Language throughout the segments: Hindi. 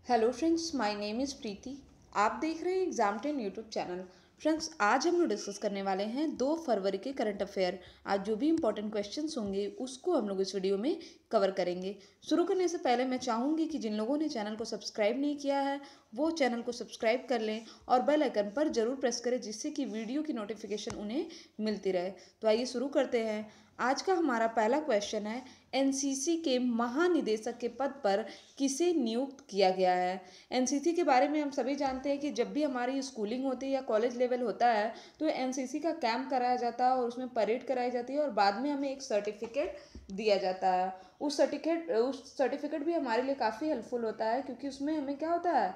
Hello friends, my name is Preeti. आप देख रहे हैं एग्जाम 10 यूट्यूब चैनल। फ्रेंड्स, आज हम लोग डिस्कस करने वाले हैं 2 फरवरी के करंट अफेयर। आज जो भी इंपॉर्टेंट क्वेश्चंस होंगे उसको हम लोग इस वीडियो में कवर करेंगे। शुरू करने से पहले मैं चाहूँगी कि जिन लोगों ने चैनल को सब्सक्राइब नहीं किया है वो चैनल को सब्सक्राइब कर लें और बेल आइकन पर जरूर प्रेस करें, जिससे कि वीडियो की नोटिफिकेशन उन्हें मिलती रहे। तो आइए शुरू करते हैं। आज का हमारा पहला क्वेश्चन है, एनसीसी के महानिदेशक के पद पर किसे नियुक्त किया गया है। एनसीसी के बारे में हम सभी जानते हैं कि जब भी हमारी स्कूलिंग होती है या कॉलेज लेवल होता है तो एनसीसी का कैंप कराया जाता है और उसमें परेड कराई जाती है और बाद में हमें एक सर्टिफिकेट दिया जाता है। उस सर्टिफिकेट भी हमारे लिए काफ़ी हेल्पफुल होता है, क्योंकि उसमें हमें क्या होता है,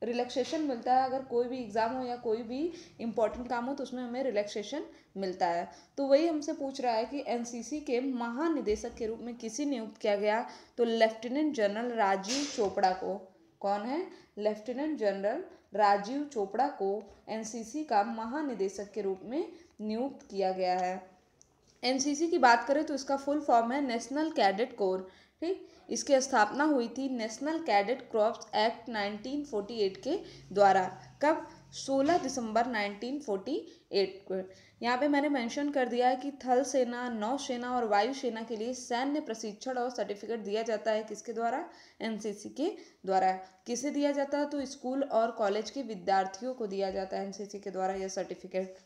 रिलैक्सेशन मिलता है। अगर कोई भी एग्ज़ाम हो या कोई भी इम्पोर्टेंट काम हो तो उसमें हमें रिलैक्सेशन मिलता है। तो वही हमसे पूछ रहा है कि एनसीसी के महानिदेशक के रूप में किसे नियुक्त किया गया। तो लेफ्टिनेंट जनरल राजीव चोपड़ा को। कौन है? लेफ्टिनेंट जनरल राजीव चोपड़ा को एनसीसी का महानिदेशक के रूप में नियुक्त किया गया है। एनसीसी की बात करें तो इसका फुल फॉर्म है नेशनल कैडेट कोर। ठीक, इसकी स्थापना हुई थी नेशनल कैडेट क्रॉप्स एक्ट 1948 के द्वारा। कब? 16 दिसंबर 1948 को। यहाँ पे मैंने मेंशन कर दिया है कि थल सेना, नौसेना और वायुसेना के लिए सैन्य प्रशिक्षण और सर्टिफिकेट दिया जाता है। किसके द्वारा? एनसीसी के द्वारा। किसे दिया जाता है? तो स्कूल और कॉलेज के विद्यार्थियों को दिया जाता है एनसीसी के द्वारा यह सर्टिफिकेट।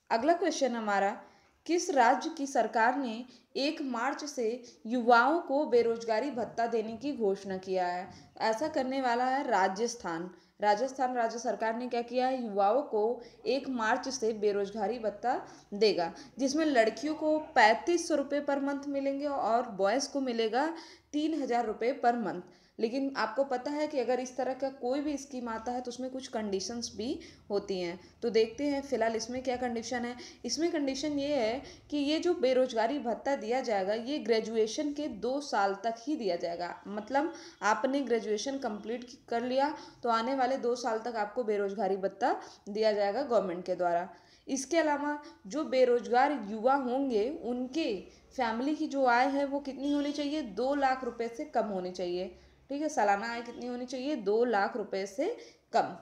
अगला क्वेश्चन हमारा, किस राज्य की सरकार ने 1 मार्च से युवाओं को बेरोजगारी भत्ता देने की घोषणा किया है? ऐसा करने वाला है राजस्थान। राजस्थान राज्य सरकार ने क्या किया है, युवाओं को 1 मार्च से बेरोजगारी भत्ता देगा, जिसमें लड़कियों को 3500 रुपये पर मंथ मिलेंगे और बॉयज़ को मिलेगा 3000 रुपये पर मंथ। लेकिन आपको पता है कि अगर इस तरह का कोई भी स्कीम आता है तो उसमें कुछ कंडीशंस भी होती हैं। तो देखते हैं फिलहाल इसमें क्या कंडीशन है। इसमें कंडीशन ये है कि ये जो बेरोजगारी भत्ता दिया जाएगा ये ग्रेजुएशन के 2 साल तक ही दिया जाएगा। मतलब आपने ग्रेजुएशन कंप्लीट कर लिया तो आने वाले 2 साल तक आपको बेरोजगारी भत्ता दिया जाएगा गवर्नमेंट के द्वारा। इसके अलावा जो बेरोजगार युवा होंगे उनके फैमिली की जो आय है वो कितनी होनी चाहिए? 2 लाख रुपए से कम होनी चाहिए। ठीक है, सालाना आय कितनी होनी चाहिए? 2 लाख रुपए से कम।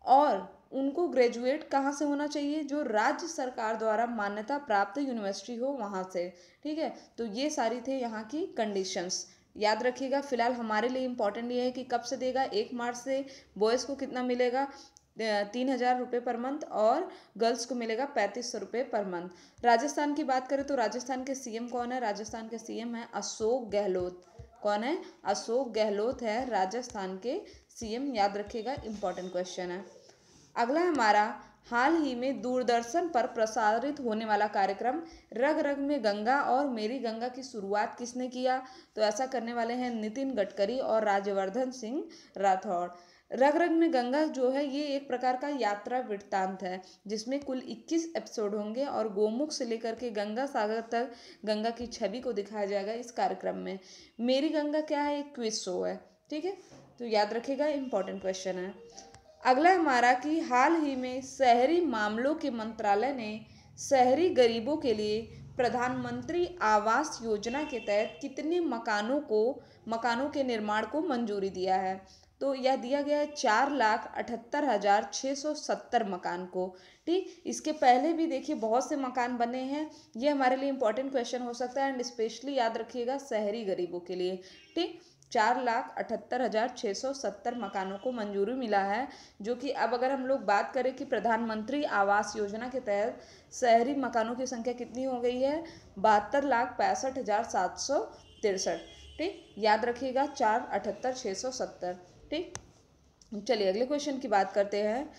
और उनको ग्रेजुएट कहाँ से होना चाहिए? जो राज्य सरकार द्वारा मान्यता प्राप्त यूनिवर्सिटी हो वहाँ से। ठीक है, तो ये सारी थे यहाँ की कंडीशंस। याद रखिएगा। फिलहाल हमारे लिए इम्पोर्टेंट ये है कि कब से देगा। 1 मार्च से बॉयज़ को कितना मिलेगा? 3000 रुपये पर मंथ और गर्ल्स को मिलेगा 3500 रुपये पर मंथ। राजस्थान की बात करें तो राजस्थान के सीएम कौन है? राजस्थान के सीएम है अशोक गहलोत। कौन है? अशोक गहलोत है राजस्थान के सीएम। याद रखिएगा, इंपॉर्टेंट क्वेश्चन है। अगला हमारा, हाल ही में दूरदर्शन पर प्रसारित होने वाला कार्यक्रम रग रग में गंगा और मेरी गंगा की शुरुआत किसने किया? तो ऐसा करने वाले हैं नितिन गडकरी और राज्यवर्धन सिंह राठौड़। रग रग में गंगा जो है ये एक प्रकार का यात्रा वृत्तांत है, जिसमें कुल 21 एपिसोड होंगे और गोमुख से लेकर के गंगा सागर तक गंगा की छवि को दिखाया जाएगा इस कार्यक्रम में। मेरी गंगा क्या है? एक क्विज शो है। ठीक है, तो याद रखिएगा, इंपॉर्टेंट क्वेश्चन है। अगला हमारा कि हाल ही में शहरी मामलों के मंत्रालय ने शहरी गरीबों के लिए प्रधानमंत्री आवास योजना के तहत कितने मकानों के निर्माण को मंजूरी दिया है? तो यह दिया गया है 4,78,670 मकान को। ठीक, इसके पहले भी देखिए बहुत से मकान बने हैं। ये हमारे लिए इंपॉर्टेंट क्वेश्चन हो सकता है एंड स्पेशली याद रखिएगा शहरी गरीबों के लिए। ठीक, 4,78,670 मकानों को मंजूरी मिला है। जो कि अब अगर हम लोग बात करें कि प्रधानमंत्री आवास योजना के तहत शहरी मकानों की संख्या कितनी हो गई है? 72,65,763। ठीक, याद रखिएगा 4,78,670। ठीक, चलिए अगले क्वेश्चन की बात करते हैं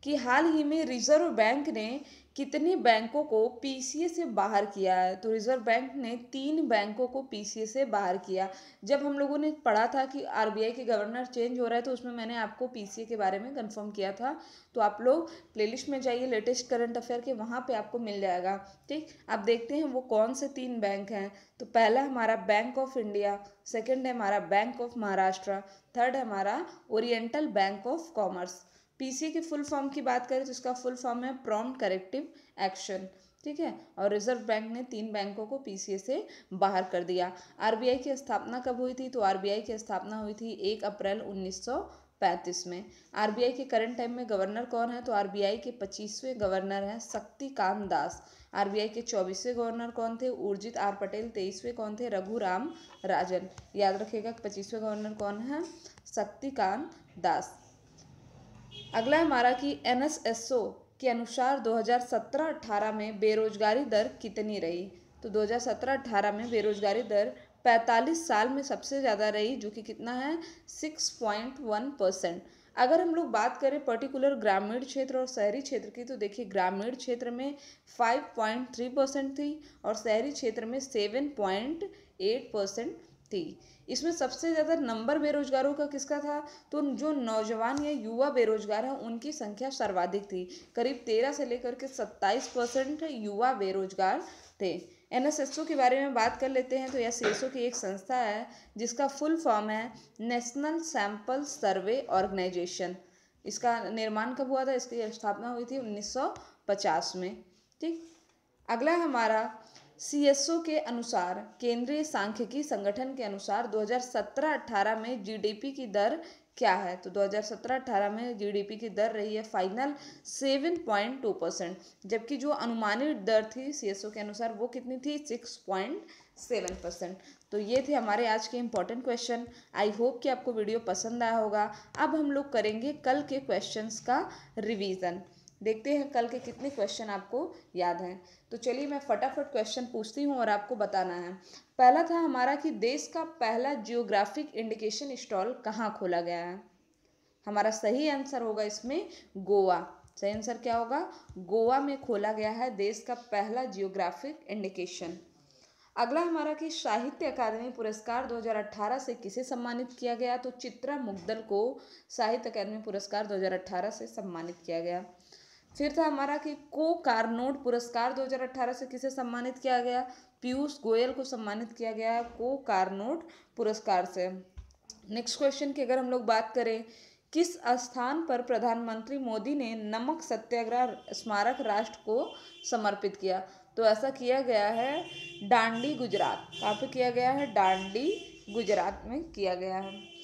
कि हाल ही में रिजर्व बैंक ने कितने बैंकों को पीसीए से बाहर किया है? तो रिजर्व बैंक ने 3 बैंकों को पीसीए से बाहर किया। जब हम लोगों ने पढ़ा था कि आरबीआई के गवर्नर चेंज हो रहा है तो उसमें मैंने आपको पीसीए के बारे में कंफर्म किया था। तो आप लोग प्लेलिस्ट में जाइए लेटेस्ट करंट अफेयर के, वहाँ पे आपको मिल जाएगा। ठीक, आप देखते हैं वो कौन से 3 बैंक हैं। तो पहला हमारा बैंक ऑफ इंडिया, सेकेंड है हमारा बैंक ऑफ महाराष्ट्र, थर्ड है हमारा oriental bank of commerce. PCA की फुल फॉर्म की बात करें तो इसका फुल फॉर्म है प्रॉम्प्ट करेक्टिव एक्शन। ठीक है। और रिजर्व बैंक ने 3 बैंकों को पीसीए से बाहर कर दिया। आरबीआई की स्थापना कब हुई थी? तो आरबीआई की स्थापना हुई थी 1 अप्रैल 1935 में। आरबीआई के करंट टाइम में गवर्नर कौन है? तो आरबीआई के 25वें गवर्नर हैं शक्तिकांत दास। आरबीआई के 24वें गवर्नर कौन थे? उर्जित आर पटेल। 23वें कौन थे? रघुराम राजन। याद रखिएगा 25वें गवर्नर कौन है? शक्तिकांत दास। अगला हमारा कि एनएसएसओ के अनुसार 2017-18 में बेरोजगारी दर कितनी रही? तो 2017-18 में बेरोजगारी दर 45 साल में सबसे ज़्यादा रही, जो कि कितना है? 6.1%। अगर हम लोग बात करें पर्टिकुलर ग्रामीण क्षेत्र और शहरी क्षेत्र की, तो देखिए ग्रामीण क्षेत्र में 5.3% थी और शहरी क्षेत्र में 7.8% थी। इसमें सबसे ज़्यादा नंबर बेरोजगारों का किसका था? तो जो नौजवान या युवा बेरोजगार हैं उनकी संख्या सर्वाधिक थी। करीब 13 से लेकर के 27% युवा बेरोजगार थे। एनएसएसओ के बारे में बात कर लेते हैं। तो यह सीएसओ की एक संस्था है जिसका फुल फॉर्म है नेशनल सैंपल सर्वे ऑर्गेनाइजेशन। इसका निर्माण कब हुआ था? इसकी स्थापना हुई थी 1950 में। ठीक। अगला हमारा सीएसओ के अनुसार, केंद्रीय सांख्यिकी संगठन के अनुसार 2017-18 में जीडीपी की दर क्या है? तो 2017-18 में जीडीपी की दर रही है फाइनल 7.2%, जबकि जो अनुमानित दर थी सीएसओ के अनुसार वो कितनी थी? 6.7%। तो ये थे हमारे आज के इम्पोर्टेंट क्वेश्चन। आई होप कि आपको वीडियो पसंद आया होगा। अब हम लोग करेंगे कल के क्वेश्चंस का रिवीजन। देखते हैं कल के कितने क्वेश्चन आपको याद हैं। तो चलिए मैं फटाफट क्वेश्चन पूछती हूँ और आपको बताना है। पहला था हमारा कि देश का पहला जियोग्राफिक इंडिकेशन स्टॉल कहाँ खोला गया है? हमारा सही आंसर होगा इसमें गोवा। सही आंसर क्या होगा? गोवा में खोला गया है देश का पहला जियोग्राफिक इंडिकेशन। अगला हमारा कि साहित्य अकादमी पुरस्कार 2018 से किसे सम्मानित किया गया? तो चित्रा मुग्दल को साहित्य अकादमी पुरस्कार 2018 से सम्मानित किया गया। फिर था हमारा कि को कार्नोट पुरस्कार 2018 से किसे सम्मानित किया गया? पीयूष गोयल को सम्मानित किया गया है को कार्नोट पुरस्कार से। नेक्स्ट क्वेश्चन की अगर हम लोग बात करें, किस स्थान पर प्रधानमंत्री मोदी ने नमक सत्याग्रह स्मारक राष्ट्र को समर्पित किया? तो ऐसा किया गया है दांडी गुजरात। कहाँ पे किया गया है? दांडी गुजरात में किया गया है।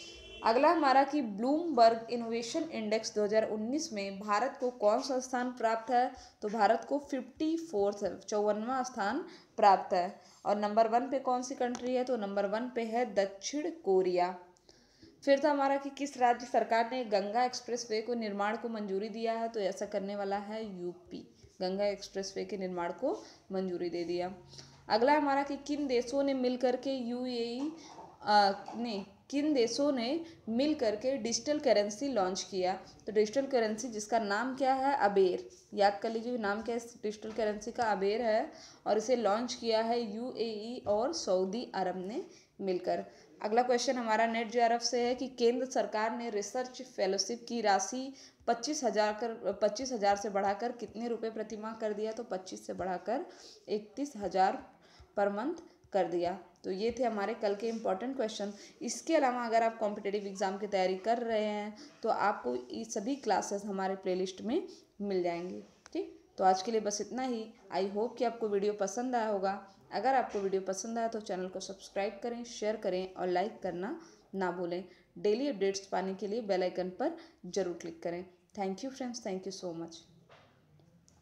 अगला हमारा कि ब्लूमबर्ग इनोवेशन इंडेक्स 2019 में भारत को कौन सा स्थान प्राप्त है? तो भारत को 54वां स्थान प्राप्त है। और नंबर 1 पे कौन सी कंट्री है? तो नंबर 1 पे है दक्षिण कोरिया। फिर था हमारा कि किस राज्य सरकार ने गंगा एक्सप्रेसवे को निर्माण को मंजूरी दिया है? तो ऐसा करने वाला है यूपी। गंगा एक्सप्रेसवे के निर्माण को मंजूरी दे दिया। अगला हमारा कि किन देशों ने मिलकर के किन देशों ने मिल करके डिजिटल करेंसी लॉन्च किया? तो डिजिटल करेंसी जिसका नाम क्या है? अबेर। याद कर लीजिए नाम क्या है इस डिजिटल करेंसी का? अबेर है। और इसे लॉन्च किया है यूएई और सऊदी अरब ने मिलकर। अगला क्वेश्चन हमारा नेट जेआरएफ से है कि केंद्र सरकार ने रिसर्च फेलोशिप की राशि 25,000 से बढ़ाकर कितने रुपए प्रति माह कर दिया? तो 25 से बढ़ाकर 31,000 पर मंथ कर दिया। तो ये थे हमारे कल के इम्पोर्टेंट क्वेश्चन। इसके अलावा अगर आप कॉम्पिटिटिव एग्जाम की तैयारी कर रहे हैं तो आपको ये सभी क्लासेस हमारे प्लेलिस्ट में मिल जाएंगी। ठीक, तो आज के लिए बस इतना ही। आई होप कि आपको वीडियो पसंद आया होगा। अगर आपको वीडियो पसंद आया तो चैनल को सब्सक्राइब करें, शेयर करें और लाइक करना ना भूलें। डेली अपडेट्स पाने के लिए बेल आइकन पर जरूर क्लिक करें। Thank you friends, thank you so much.